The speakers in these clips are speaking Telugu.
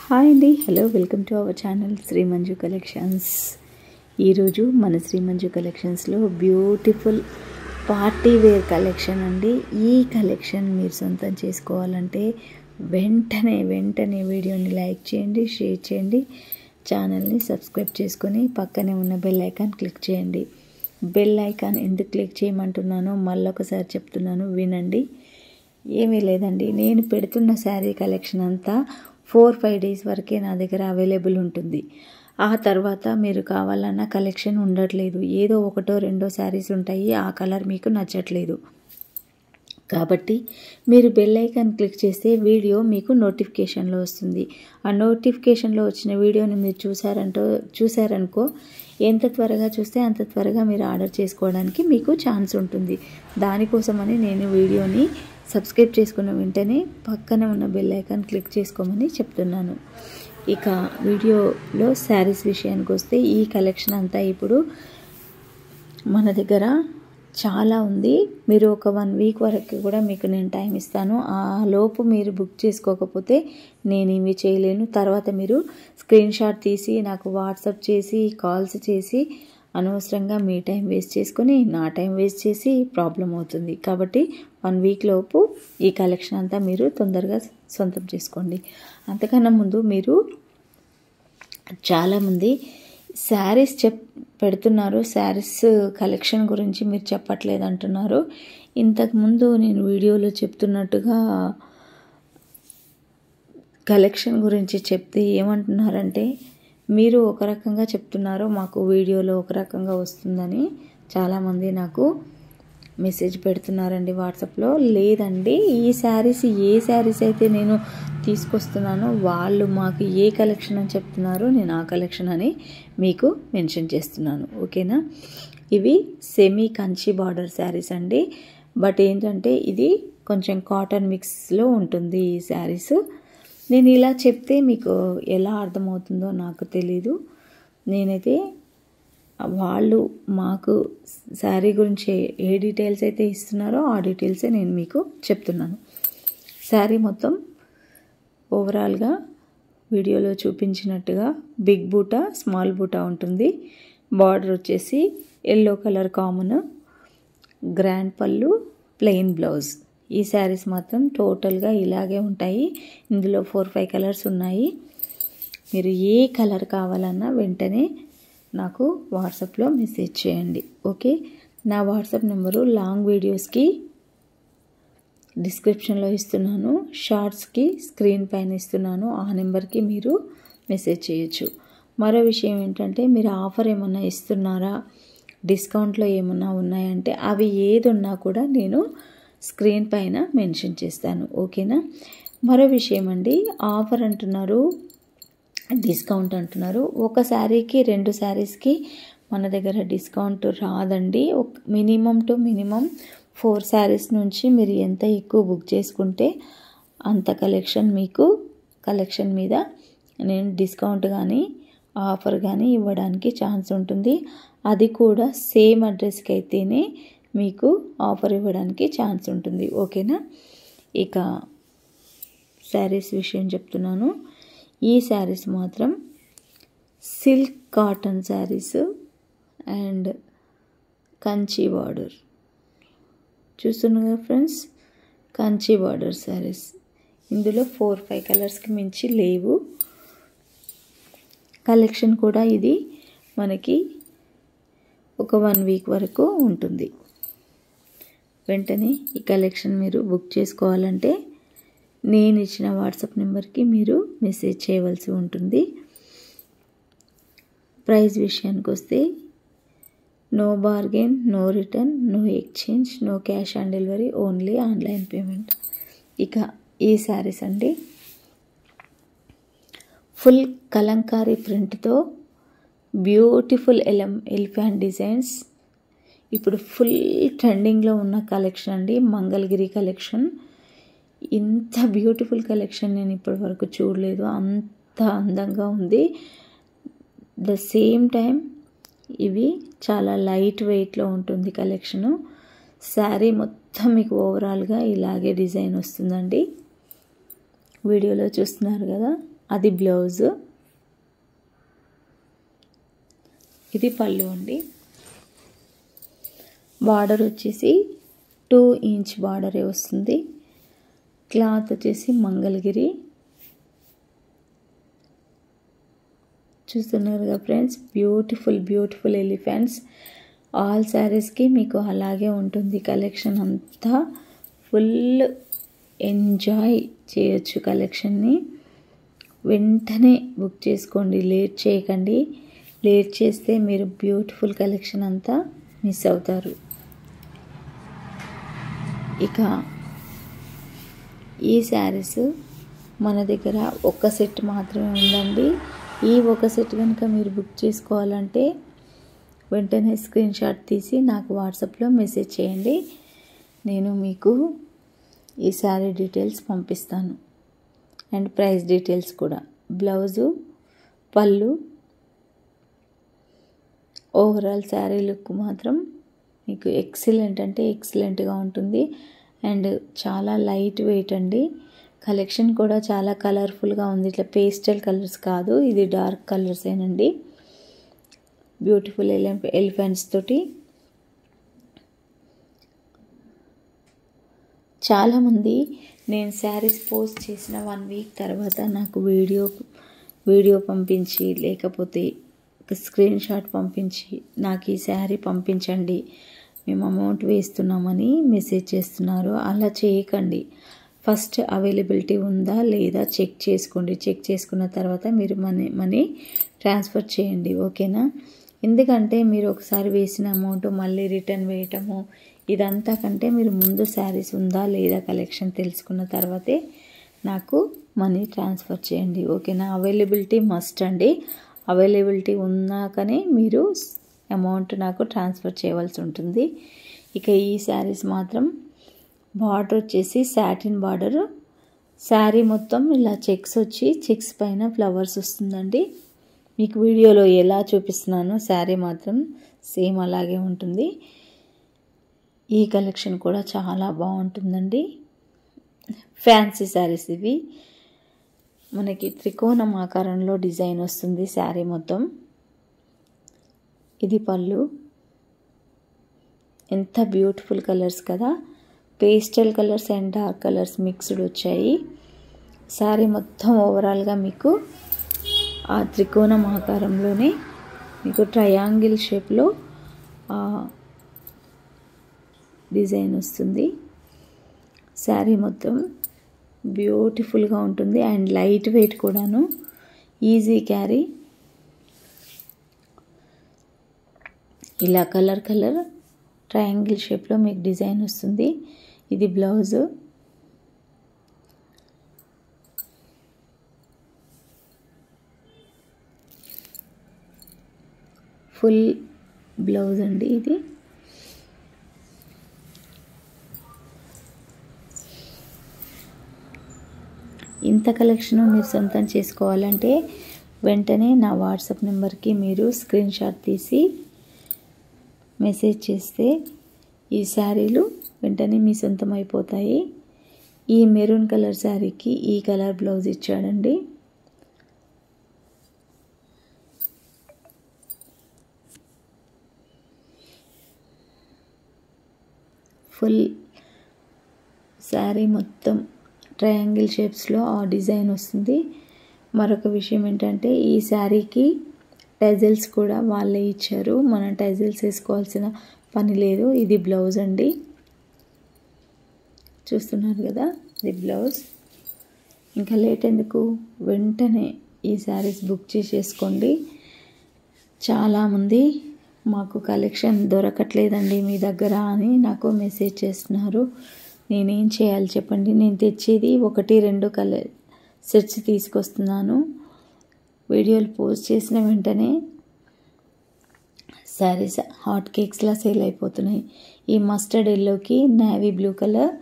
హాయ్ అండి, hello, welcome to our channel Shri Manju collections. ఈరోజు మన శ్రీ మంజు కలెక్షన్స్లో బ్యూటిఫుల్ పార్టీ వేర్ కలెక్షన్ అండి. ఈ కలెక్షన్ మీరు సొంతం చేసుకోవాలంటే వెంటనే వీడియోని లైక్ చేయండి, షేర్ చేయండి, ఛానల్ని సబ్స్క్రైబ్ చేసుకొని పక్కనే ఉన్న బెల్ ఐకాన్ క్లిక్ చేయండి. బెల్ ఐకాన్ ఎందుకు క్లిక్ చేయమంటున్నానో మళ్ళొకసారి చెప్తున్నాను, వినండి. ఏమీ లేదండి, నేను పెడుతున్న శారీ కలెక్షన్ అంతా 4-5 డేస్ వరకే నా దగ్గర అవైలబుల్ ఉంటుంది. ఆ తర్వాత మీరు కావాలన్న కలెక్షన్ ఉండట్లేదు. ఏదో ఒకటో రెండో శారీస్ ఉంటాయి, ఆ కలర్ మీకు నచ్చట్లేదు. కాబట్టి మీరు బెల్ ఐకాన్ క్లిక్ చేస్తే వీడియో మీకు నోటిఫికేషన్లో వస్తుంది. ఆ నోటిఫికేషన్లో వచ్చిన వీడియోని మీరు చూసారనుకో, ఎంత త్వరగా చూస్తే అంత త్వరగా మీరు ఆర్డర్ చేసుకోవడానికి మీకు ఛాన్స్ ఉంటుంది. దానికోసమని నేను వీడియోని సబ్స్క్రైబ్ చేసుకున్న వెంటనే పక్కన ఉన్న బెల్ ఐకాన్ క్లిక్ చేసుకోమని చెప్తున్నాను. ఇక వీడియోలో శారీస్ విషయానికి వస్తే, ఈ కలెక్షన్ అంతా ఇప్పుడు మన దగ్గర చాలా ఉంది. మీరు ఒక 1 వీక్ వరకు కూడా మీకు నేను టైం ఇస్తాను. ఆ లోపు మీరు బుక్ చేసుకోకపోతే నేను ఇవి చేయలేను. తర్వాత మీరు స్క్రీన్ షాట్ తీసి నాకు వాట్సాప్ చేసి కాల్స్ చేసి అనవసరంగా మీ టైం వేస్ట్ చేసుకొని నా టైం వేస్ట్ చేసి ప్రాబ్లం అవుతుంది. కాబట్టి 1 వీక్ లోపు ఈ కలెక్షన్ అంతా మీరు తొందరగా సొంతం చేసుకోండి. అంతకన్నా ముందు మీరు చాలామంది శారీస్ పెడుతున్నారు, శారీస్ కలెక్షన్ గురించి మీరు చెప్పట్లేదు అంటున్నారు. ఇంతకుముందు నేను వీడియోలో చెప్తున్నట్టుగా కలెక్షన్ గురించి చెప్తే ఏమంటున్నారంటే, మీరు ఒక రకంగా చెప్తున్నారు, మాకు వీడియోలో ఒక రకంగా వస్తుందని చాలామంది నాకు మెసేజ్ పెడుతున్నారండి వాట్సాప్లో. లేదండి, ఈ శారీస్ ఏ శారీస్ అయితే నేను తీసుకొస్తున్నానో వాళ్ళు మాకు ఏ కలెక్షన్ అని చెప్తున్నారో నేను ఆ కలెక్షన్ అని మీకు మెన్షన్ చేస్తున్నాను, ఓకేనా. ఇవి సెమీ కంచి బార్డర్ శారీస్ అండి. బట్ ఏంటంటే ఇది కొంచెం కాటన్ మిక్స్లో ఉంటుంది ఈ శారీస్. నేను ఇలా చెప్తే మీకు ఎలా అర్థమవుతుందో నాకు తెలీదు. నేనైతే వాళ్ళు మాకు శారీ గురించి ఏ డీటెయిల్స్ అయితే ఇస్తున్నారో ఆ డీటెయిల్సే నేను మీకు చెప్తున్నాను. శారీ మొత్తం ఓవరాల్గా వీడియోలో చూపించినట్టుగా బిగ్ బూటా, స్మాల్ బూటా ఉంటుంది. బార్డర్ వచ్చేసి ఎల్లో కలర్ కామన్, గ్రాండ్ పళ్ళు, ప్లెయిన్ బ్లౌజ్. ఈ శారీస్ మాత్రం టోటల్గా ఇలాగే ఉంటాయి. ఇందులో 4-5 కలర్స్ ఉన్నాయి. మీరు ఏ కలర్ కావాలన్నా వెంటనే నాకు వాట్సాప్లో మెసేజ్ చేయండి, ఓకే. నా వాట్సాప్ నెంబరు లాంగ్ వీడియోస్కి డిస్క్రిప్షన్లో ఇస్తున్నాను, షార్ట్స్కి స్క్రీన్ పైన ఇస్తున్నాను. ఆ నెంబర్కి మీరు మెసేజ్ చేయొచ్చు. మరో విషయం ఏంటంటే, మీరు ఆఫర్ ఏమన్నా ఇస్తున్నారా, డిస్కౌంట్లో ఏమన్నా ఉన్నాయంటే అవి ఏది ఉన్నా కూడా నేను స్క్రీన్ పైన మెన్షన్ చేస్తాను, ఓకేనా. మరో విషయం అండి, ఆఫర్ అంటున్నారు, డిస్కౌంట్ అంటున్నారు. ఒక శారీకి 2 శారీస్కి మన దగ్గర డిస్కౌంట్ రాదండి. మినిమం టు మినిమం 4 శారీస్ నుంచి మీరు ఎంత ఎక్కువ బుక్ చేసుకుంటే అంత కలెక్షన్ మీద నేను డిస్కౌంట్ కానీ ఆఫర్ కానీ ఇవ్వడానికి ఛాన్స్ ఉంటుంది. అది కూడా సేమ్ అడ్రస్కి అయితేనే మీకు ఆఫర్ ఇవ్వడానికి ఛాన్స్ ఉంటుంది, ఓకేనా. ఇక శారీస్ విషయం చెప్తున్నాను. ఈ శారీస్ మాత్రం silk cotton saris and Kanchi border చూస్తున్నాగా ఫ్రెండ్స్, కంచి బార్డర్ శారీస్. ఇందులో 4-5 కలర్స్కి మించి లేవు. కలెక్షన్ కూడా ఇది మనకి ఒక 1 వీక్ వరకు ఉంటుంది. వెంటనే ఈ కలెక్షన్ మీరు బుక్ చేసుకోవాలంటే నేను ఇచ్చిన వాట్సాప్ నెంబర్కి మీరు మెసేజ్ చేయవలసి ఉంటుంది. ప్రైస్ విషయానికి వస్తే, no bargain, no return, no exchange, no cash on delivery, only online payment. ఇక ఈ శారీస్ అండి, ఫుల్ కలంకారీ ప్రింట్తో బ్యూటిఫుల్ ఎలిఫెంట్ డిజైన్స్. ఇప్పుడు ఫుల్ ట్రెండింగ్లో ఉన్న కలెక్షన్ అండి, మంగళగిరి కలెక్షన్. ఇంత బ్యూటిఫుల్ కలెక్షన్ నేను ఇప్పటి వరకు చూడలేదు, అంత అందంగా ఉంది. ద సేమ్ టైం ఇవి చాలా లైట్ వెయిట్లో ఉంటుంది కలెక్షను. శారీ మొత్తం మీకు ఓవరాల్గా ఇలాగే డిజైన్ వస్తుందండి. వీడియోలో చూస్తున్నారు కదా, అది బ్లౌజ్. ఇది పళ్ళు అండి. బార్డర్ వచ్చేసి 2 ఇంచ్ బార్డరే వస్తుంది. క్లాత్ వచ్చేసి మంగళగిరి. చూస్తున్నారుగా ఫ్రెండ్స్, బ్యూటిఫుల్ ఎలిఫెంట్స్. ఆల్ శారీస్కి మీకు అలాగే ఉంటుంది కలెక్షన్ అంతా. ఫుల్ ఎంజాయ్ చేయొచ్చు కలెక్షన్ని. వెంటనే బుక్ చేసుకోండి, లేట్ చేయకండి. లేట్ చేస్తే మీరు బ్యూటిఫుల్ కలెక్షన్ అంతా మిస్ అవుతారు. ఇక ఈ శారీస్ మన దగ్గర ఒక సెట్ మాత్రమే ఉందండి. ఈ ఒక సెట్ కనుక మీరు బుక్ చేసుకోవాలంటే వెంటనే స్క్రీన్ షాట్ తీసి నాకు వాట్సాప్లో మెసేజ్ చేయండి. నేను మీకు ఈ శారీ డీటెయిల్స్ పంపిస్తాను అండ్ ప్రైస్ డీటెయిల్స్ కూడా. బ్లౌజు, పళ్ళు, ఓవరాల్ శారీ లుక్ మాత్రం మీకు ఎక్సలెంట్ అంటే ఎక్సలెంట్గా ఉంటుంది. అండ్ చాలా లైట్ వెయిట్ అండి. కలెక్షన్ కూడా చాలా కలర్ఫుల్గా ఉంది. ఇట్లా పేస్టల్ కలర్స్ కాదు, ఇది డార్క్ కలర్సేనండి. బ్యూటిఫుల్ ఎలిఫెంట్స్ తోటి. చాలామంది నేను శారీస్ పోస్ట్ చేసిన 1 వీక్ తర్వాత నాకు వీడియో పంపించి, లేకపోతే ఒక స్క్రీన్ షాట్ పంపించి నాకు ఈ శారీ పంపించండి, మేము అమౌంట్ వేస్తున్నామని మెసేజ్ చేస్తున్నారు. అలా చేయకండి. ఫస్ట్ అవైలబిలిటీ ఉందా లేదా చెక్ చేసుకోండి. చెక్ చేసుకున్న తర్వాత మీరు మనీ ట్రాన్స్ఫర్ చేయండి, ఓకేనా? ఎందుకంటే మీరు ఒకసారి వేసిన అమౌంట్ మళ్ళీ రిటర్న్ వేయటము ఇదంతా కంటే మీరు ముందు శారీస్ ఉందా లేదా కలెక్షన్ తెలుసుకున్న తర్వాతే నాకు మనీ ట్రాన్స్ఫర్ చేయండి, ఓకేనా? అవైలబిలిటీ మస్ట్ అండి. అవైలబిలిటీ ఉన్నాకనే మీరు అమౌంట్ నాకు ట్రాన్స్ఫర్ చేయవలసి ఉంటుంది. ఇక ఈ శారీస్ మాత్రం బార్డర్ వచ్చేసి సాటిన్ బార్డర్. శారీ మొత్తం ఇలా చెక్స్ వచ్చి చెక్స్ పైన ఫ్లవర్స్ వస్తుందండి. మీకు వీడియోలో ఎలా చూపిస్తున్నానో శారీ మాత్రం సేమ్ అలాగే ఉంటుంది. ఈ కలెక్షన్ కూడా చాలా బాగుంటుందండి. ఫ్యాన్సీ శారీస్ ఇవి. మనకి త్రికోణం ఆకారంలో డిజైన్ వస్తుంది శారీ మొత్తం. ఇది పళ్ళు. ఎంత బ్యూటిఫుల్ కలర్స్ కదా. Pastel colours and dark colours mixed వచ్చాయి. శారీ మొత్తం ఓవరాల్గా మీకు ఆ త్రికోణం ఆకారంలోనే మీకు ట్రయాంగిల్ షేప్లో డిజైన్ వస్తుంది. శారీ మొత్తం బ్యూటిఫుల్గా ఉంటుంది అండ్ లైట్ వెయిట్ కూడాను, ఈజీ క్యారీ. ఇలా కలర్ ట్రయాంగిల్ షేప్లో మీకు డిజైన్ వస్తుంది. ఇది బ్లౌజు. ఫుల్ బ్లౌజ్ అండి ఇది. ఇంత కలెక్షన్ మీరు సొంతం చేసుకోవాలంటే వెంటనే నా వాట్సాప్ నెంబర్కి మీరు స్క్రీన్ షాట్ తీసి మెసేజ్ చేస్తే ఈ శారీలు వెంటనే మీ సొంతం అయిపోతాయి. ఈ మెరూన్ కలర్ శారీకి ఈ కలర్ బ్లౌజ్ ఇచ్చాడండి. ఫుల్ శారీ మొత్తం ట్రయాంగిల్ షేప్స్లో ఆ డిజైన్ వస్తుంది. మరొక విషయం ఏంటంటే ఈ శారీకి టెజల్స్ కూడా వాళ్ళే ఇచ్చారు. మనం టెజల్స్ వేసుకోవాల్సిన పని లేదు. ఇది బ్లౌజ్ అండి. చూస్తున్నారు కదా, ఇది బ్లౌజ్. ఇంకా లేట్ ఎందుకు, వెంటనే ఈ శారీస్ బుక్ చేసేసుకోండి. చాలామంది మాకు కలెక్షన్ దొరకట్లేదండి మీ దగ్గర అని నాకు మెసేజ్ చేస్తున్నారు. నేనేం చేయాలి చెప్పండి? నేను తెచ్చేది 1-2 కలర్ సెట్స్ తీసుకొస్తున్నాను. వీడియోలు పోస్ట్ చేసిన వెంటనే శారీస్ హాట్ కేక్స్లా సేల్ అయిపోతున్నాయి. ఈ మస్టర్డ్ ఎల్లోకి నేవీ బ్లూ కలర్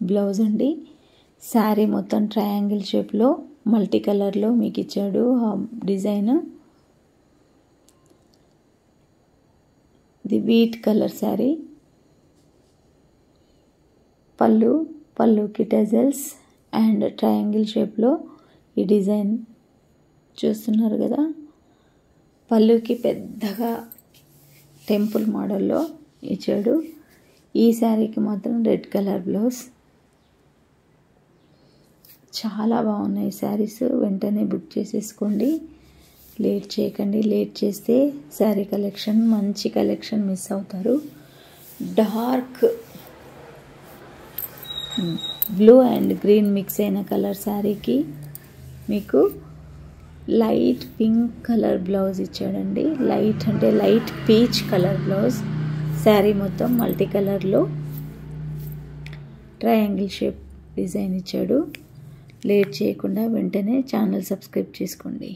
బ్లౌజ్ అండి. శారీ మొత్తం ట్రయాంగిల్ షేప్లో మల్టీ కలర్లో మీకు ఇచ్చాడు ఆ డిజైన్. ఇది వీట్ కలర్ శారీ. పళ్ళుకి టెజల్స్ అండ్ ట్రయాంగిల్ షేప్లో ఈ డిజైన్ చూస్తున్నారు కదా, పళ్ళుకి పెద్దగా టెంపుల్ మోడల్లో ఇచ్చాడు. ఈ శారీకి మాత్రం రెడ్ కలర్ బ్లౌజ్. చాలా బాగున్నాయి శారీస్. వెంటనే బుక్ చేసేసుకోండి, లేట్ చేయకండి. లేట్ చేస్తే శారీ కలెక్షన్, మంచి కలెక్షన్ మిస్ అవుతారు. Dark blue and green mix అయిన కలర్ శారీకి మీకు లైట్ పింక్ కలర్ బ్లౌజ్ ఇచ్చాడండి. లైట్ అంటే light peach colour blouse. Sari మొత్తం మల్టీ కలర్లో ట్రయాంగిల్ షేప్ డిజైన్ ఇచ్చాడు. లేట్ చేయకుండా వెంటనే ఛానల్ సబ్స్క్రైబ్ చేసుకోండి.